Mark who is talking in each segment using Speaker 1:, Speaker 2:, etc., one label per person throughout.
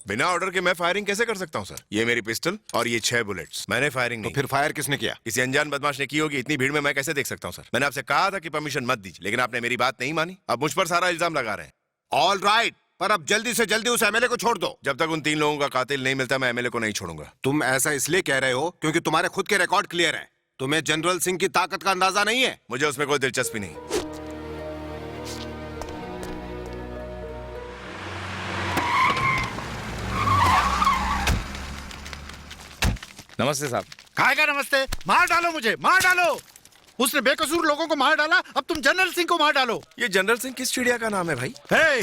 Speaker 1: बिना ऑर्डर के मैं फायरिंग कैसे कर सकता हूँ सर? ये मेरी पिस्टल और ये 6 बुलेट्स, मैंने फायरिंग
Speaker 2: तो
Speaker 1: नहीं।
Speaker 2: फिर फायर किसने किया?
Speaker 1: किसी अनजान बदमाश ने की होगी। इतनी भीड़ में मैं कैसे देख सकता हूँ सर? मैंने आपसे कहा था कि परमिशन मत दीजिए, लेकिन आपने मेरी बात नहीं मानी। अब मुझ पर सारा इल्जाम लगा रहे हैं।
Speaker 2: ऑल राइट, पर अब जल्दी से जल्दी उस एमएलए को छोड़ दो।
Speaker 1: जब तक उन 3 लोगों का कातिल नहीं मिलता मैं एमएलए को नहीं छोड़ूंगा।
Speaker 2: तुम ऐसा इसलिए कह रहे हो क्योंकि तुम्हारे खुद के रिकॉर्ड क्लियर हैं। तुम्हें जनरल सिंह की ताकत का अंदाजा नहीं है।
Speaker 1: मुझे उसमें कोई दिलचस्पी नहीं।
Speaker 3: नमस्ते साहब।
Speaker 4: काहे का नमस्ते? मार डालो मुझे, मार डालो। उसने बेकसूर लोगों को मार डाला, अब तुम जनरल सिंह को मार डालो।
Speaker 1: ये जनरल सिंह किस चिड़िया का नाम है भाई?
Speaker 4: हे,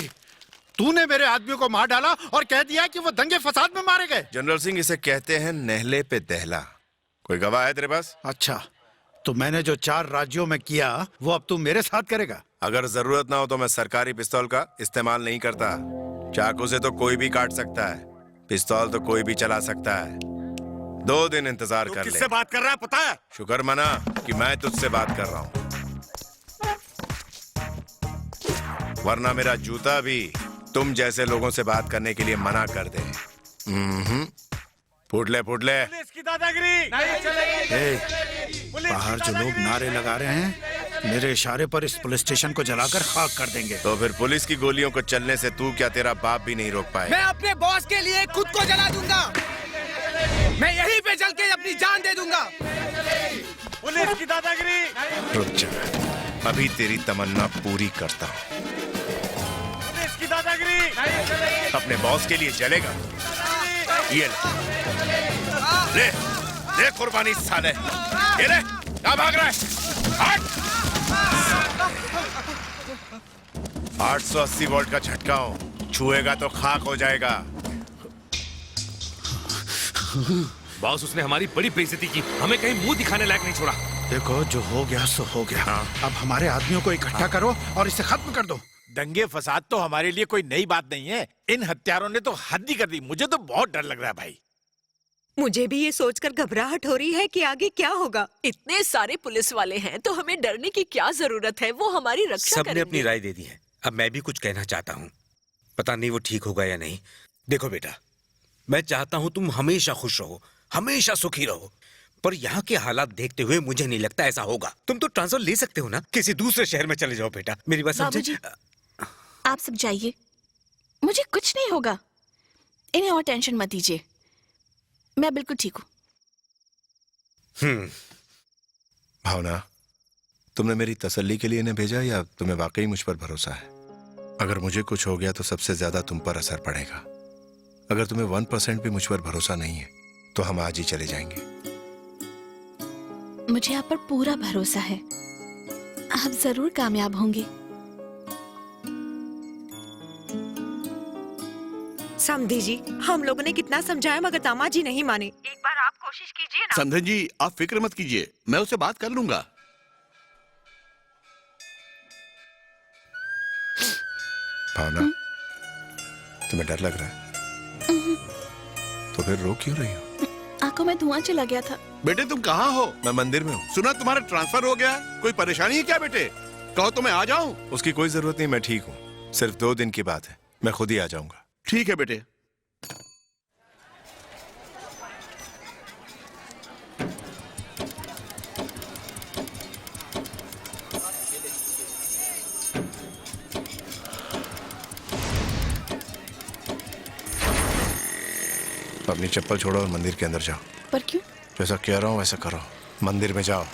Speaker 4: तूने मेरे आदमियों को मार डाला और कह दिया कि वो दंगे फसाद में मारे गए।
Speaker 1: जनरल सिंह इसे कहते हैं नहले पे दहला। कोई गवाह है तेरे पास?
Speaker 4: अच्छा, तो मैंने जो 4 राज्यों में किया वो अब तू मेरे साथ करेगा?
Speaker 1: अगर जरूरत ना हो तो मैं सरकारी पिस्तौल का इस्तेमाल नहीं करता। चाकू से तो कोई भी काट सकता है, पिस्तौल तो कोई भी चला सकता है। 2 दिन इंतजार कर ले।
Speaker 2: किससे बात कर रहा है पता है?
Speaker 1: शुक्र मना कि मैं तुझसे बात कर रहा हूँ, वरना मेरा जूता भी तुम जैसे लोगों से बात करने के लिए मना कर दे। फूट ले, फूट ले।
Speaker 2: इसकी दादागिरी नहीं
Speaker 4: हे, बाहर जो लोग नारे लगा रहे हैं, मेरे इशारे पर इस पुलिस स्टेशन को जलाकर खाक कर देंगे।
Speaker 1: तो फिर पुलिस की गोलियों को चलने से तू क्या, तेरा बाप भी नहीं रोक पाए।
Speaker 5: मैं अपने बॉस के लिए खुद को जला दूंगा। मैं यहीं पे जल के अपनी जान दे दूंगा।
Speaker 2: पुलिस की दादागिरी।
Speaker 1: रुक जा, अभी तेरी तमन्ना पूरी करता हूँ।
Speaker 2: पुलिस की दादागिरी।
Speaker 1: अपने बॉस के लिए जलेगा? ये ले, ले कुर्बानी साले। ये ले, क्या भाग रहा है? हट! 880 वोल्ट का झटका हूँ, छुएगा तो खाक हो जाएगा।
Speaker 3: बॉस, उसने हमारी बड़ी बेइज्जती की, हमें कहीं मुंह दिखाने लायक नहीं छोड़ा।
Speaker 4: देखो, जो हो गया सो हो गया। अब हमारे आदमियों को इकट्ठा करो और इसे खत्म कर दो।
Speaker 6: दंगे फसाद तो हमारे लिए कोई नई बात नहीं है। इन हत्यारों ने तो हद ही कर दी। मुझे तो बहुत डर लग रहा है भाई।
Speaker 7: मुझे भी ये सोचकर घबराहट हो रही है कि आगे क्या होगा।
Speaker 8: इतने सारे पुलिस वाले हैं तो हमें डरने की क्या जरूरत है? वो हमारी रक्षा
Speaker 5: सबने
Speaker 8: करेंगे।
Speaker 5: अपनी राय दे दी है, अब मैं भी कुछ कहना चाहता हूँ। पता नहीं वो ठीक होगा या नहीं। देखो बेटा, मैं चाहता हूँ तुम हमेशा खुश रहो, हमेशा सुखी रहो, पर यहाँ के हालात देखते हुए मुझे नहीं लगता ऐसा होगा। तुम तो ट्रांसफर ले सकते हो ना, किसी दूसरे शहर में चले जाओ बेटा। मेरी बात समझे?
Speaker 9: आप सब जाइए, मुझे कुछ नहीं होगा। इन्हें और टेंशन मत दीजिए, मैं बिल्कुल ठीक हूँ।
Speaker 1: भावना, तुमने मेरी तसल्ली के लिए इन्हें भेजा या तुम्हें वाकई मुझ पर भरोसा है? अगर मुझे कुछ हो गया तो सबसे ज्यादा तुम पर असर पड़ेगा। अगर तुम्हें 1% भी मुझ पर भरोसा नहीं है तो हम आज ही चले जाएंगे।
Speaker 9: मुझे आप पर पूरा भरोसा है, आप जरूर कामयाब होंगे।
Speaker 7: समधी जी, हम लोगों ने कितना समझाया मगर दामाद जी नहीं माने। एक बार आप कोशिश कीजिए ना।
Speaker 10: समधन जी, आप फिक्र मत कीजिए, मैं उससे बात कर लूंगा।
Speaker 1: भावना, तुम्हें डर लग रहा है? तो फिर रो क्यों रही हो?
Speaker 9: आंखों में धुआं चला गया था।
Speaker 10: बेटे तुम कहाँ हो?
Speaker 1: मैं मंदिर में हूँ।
Speaker 10: सुना तुम्हारा ट्रांसफर हो गया, कोई परेशानी है क्या बेटे? कहो तो मैं आ जाऊं?
Speaker 1: उसकी कोई जरूरत नहीं, मैं ठीक हूँ। सिर्फ 2 दिन की बात है, मैं खुद ही आ जाऊंगा।
Speaker 10: ठीक है बेटे।
Speaker 1: अपनी चप्पल छोड़ो और मंदिर के अंदर जाओ।
Speaker 9: पर क्यों?
Speaker 1: जैसा कह रहा हूँ वैसा करो, मंदिर में जाओ।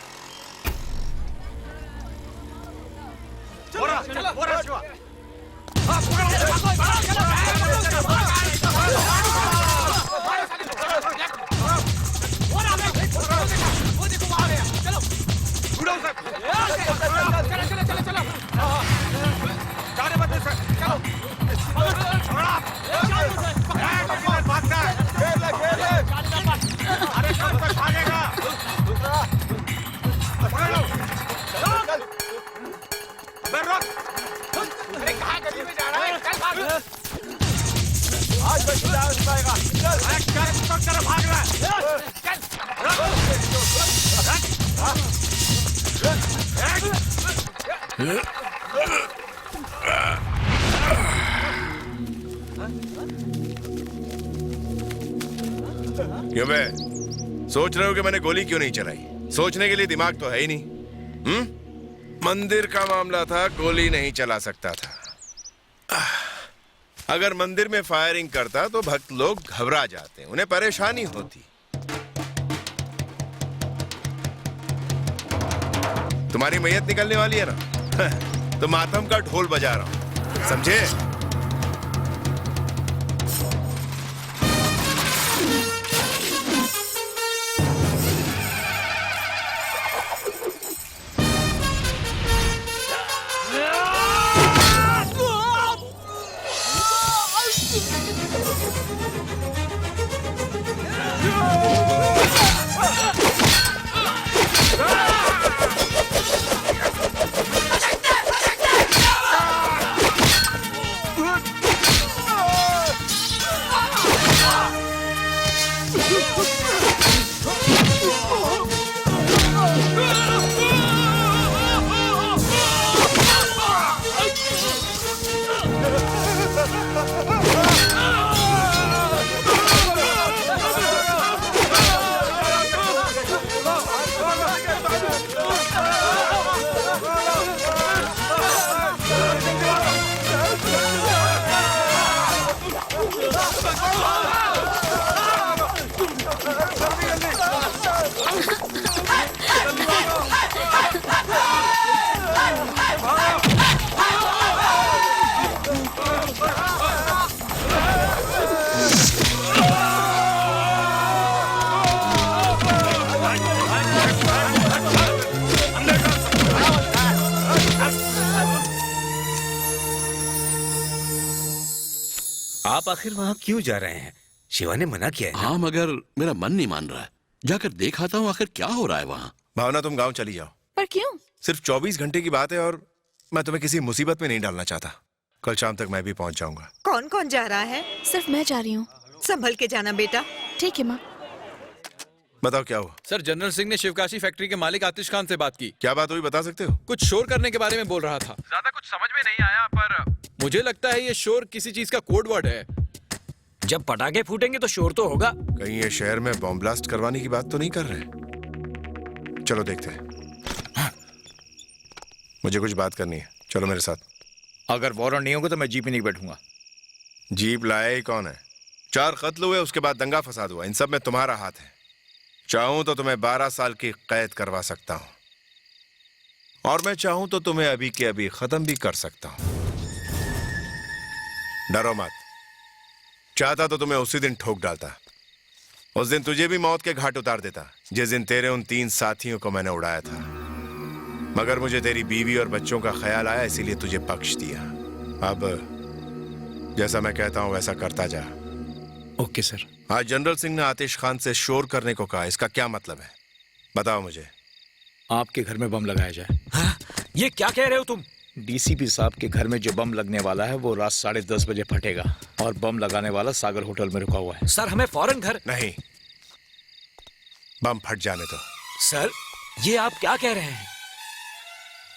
Speaker 1: क्यों बे? सोच रहे हो कि मैंने गोली क्यों नहीं चलाई? सोचने के लिए दिमाग तो है ही नहीं। मंदिर का मामला था, गोली नहीं चला सकता था। अगर मंदिर में फायरिंग करता तो भक्त लोग घबरा जाते, उन्हें परेशानी होती। तुम्हारी मैयत निकलने वाली है ना, तो मातम का ढोल बजा रहा हूं, समझे?
Speaker 5: आप आखिर वहां क्यों जा रहे हैं? शिवा ने मना किया है ना?
Speaker 10: हाँ, मगर मेरा मन नहीं मान रहा है। जाकर देख आता हूँ आखिर क्या हो रहा है वहाँ।
Speaker 1: भावना, तुम गांव चली जाओ।
Speaker 9: पर क्यों?
Speaker 1: सिर्फ 24 घंटे की बात है और मैं तुम्हें किसी मुसीबत में नहीं डालना चाहता। कल शाम तक मैं भी पहुंच जाऊंगा।
Speaker 7: कौन कौन जा रहा है?
Speaker 9: सिर्फ मैं जा रही हूँ।
Speaker 7: संभल के जाना बेटा।
Speaker 9: ठीक है माँ।
Speaker 1: बताओ क्या हुआ?
Speaker 11: सर, जनरल सिंह ने शिवकाशी फैक्ट्री के मालिक आतिश खान से बात की।
Speaker 1: क्या बात हुई, बता सकते हो?
Speaker 11: कुछ शोर करने के बारे में बोल रहा था। ज्यादा कुछ समझ में नहीं आया, पर मुझे लगता है ये शोर किसी चीज का कोड वर्ड है।
Speaker 6: जब पटाखे फूटेंगे तो शोर तो होगा।
Speaker 1: कहीं ये शहर में बॉम्ब ब्लास्ट करवाने की बात तो नहीं कर रहे? चलो देखते हैं। मुझे कुछ बात करनी है, चलो मेरे साथ।
Speaker 6: अगर वारंट नहीं होगा तो मैं जीप में नहीं बैठूंगा।
Speaker 1: जीप लाया ही कौन है? 4 कत्ल हुए, उसके बाद दंगा फसाद हुआ, इन सब में तुम्हारा हाथ है। चाहूं तो तुम्हें 12 साल की कैद करवा सकता हूं, और मैं चाहूं तो तुम्हें अभी के अभी खत्म भी कर सकता हूं। डरो मत। चाहता तो तुम्हें उसी दिन ठोक डालता, उस दिन तुझे भी मौत के घाट उतार देता, जिस दिन तेरे उन 3 साथियों को मैंने उड़ाया था। मगर मुझे तेरी बीवी और बच्चों का ख्याल आया, इसीलिए तुझे बख्श दिया। अब जैसा मैं कहता हूं वैसा करता जा।
Speaker 6: Okay sir.
Speaker 1: आज जनरल सिंह ने आतिश खान से शोर करने को कहा, इसका क्या मतलब है? बताओ मुझे।
Speaker 6: आपके घर में बम लगाया जाए।
Speaker 11: हाँ? ये क्या कह रहे हो तुम?
Speaker 6: डीसीपी साहब के घर में जो बम लगने वाला है वो रात 10:30 बजे फटेगा, और बम लगाने वाला सागर होटल में रुका हुआ है।
Speaker 11: सर, हमें फौरन घर।
Speaker 1: नहीं, बम फट जाने दो।
Speaker 11: सर, ये आप क्या कह रहे हैं?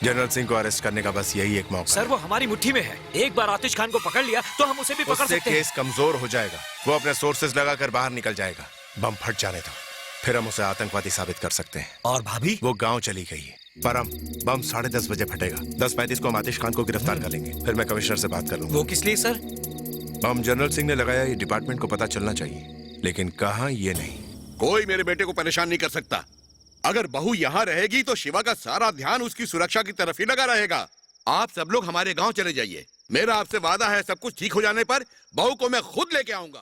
Speaker 1: जनरल सिंह को अरेस्ट करने का बस यही एक मौका
Speaker 11: सर, वो हमारी मुट्ठी में है। एक बार आतिश खान को पकड़ लिया तो हम उसे भी पकड़
Speaker 1: उससे
Speaker 11: सकते हैं।
Speaker 1: केस कमजोर हो जाएगा, वो अपने सोर्सेज लगाकर बाहर निकल जाएगा। बम फट जाने दो, फिर हम उसे आतंकवादी साबित कर सकते हैं।
Speaker 11: और भाभी?
Speaker 1: वो गांव चली गई है, पर हम बम 10:30 बजे फटेगा। 10:35 को हम आतिश खान को गिरफ्तार कर लेंगे, फिर मैं कमिश्नर से बात कर लूंगा।
Speaker 11: वो किस लिए सर?
Speaker 1: बम जनरल सिंह ने लगाया, ये डिपार्टमेंट को पता चलना चाहिए, लेकिन कहां ये नहीं।
Speaker 10: कोई मेरे बेटे को परेशान नहीं कर सकता। अगर बहू यहाँ रहेगी तो शिवा का सारा ध्यान उसकी सुरक्षा की तरफ ही लगा रहेगा। आप सब लोग हमारे गांव चले जाइए। मेरा आपसे वादा है, सब कुछ ठीक हो जाने पर बहू को मैं खुद लेके आऊंगा।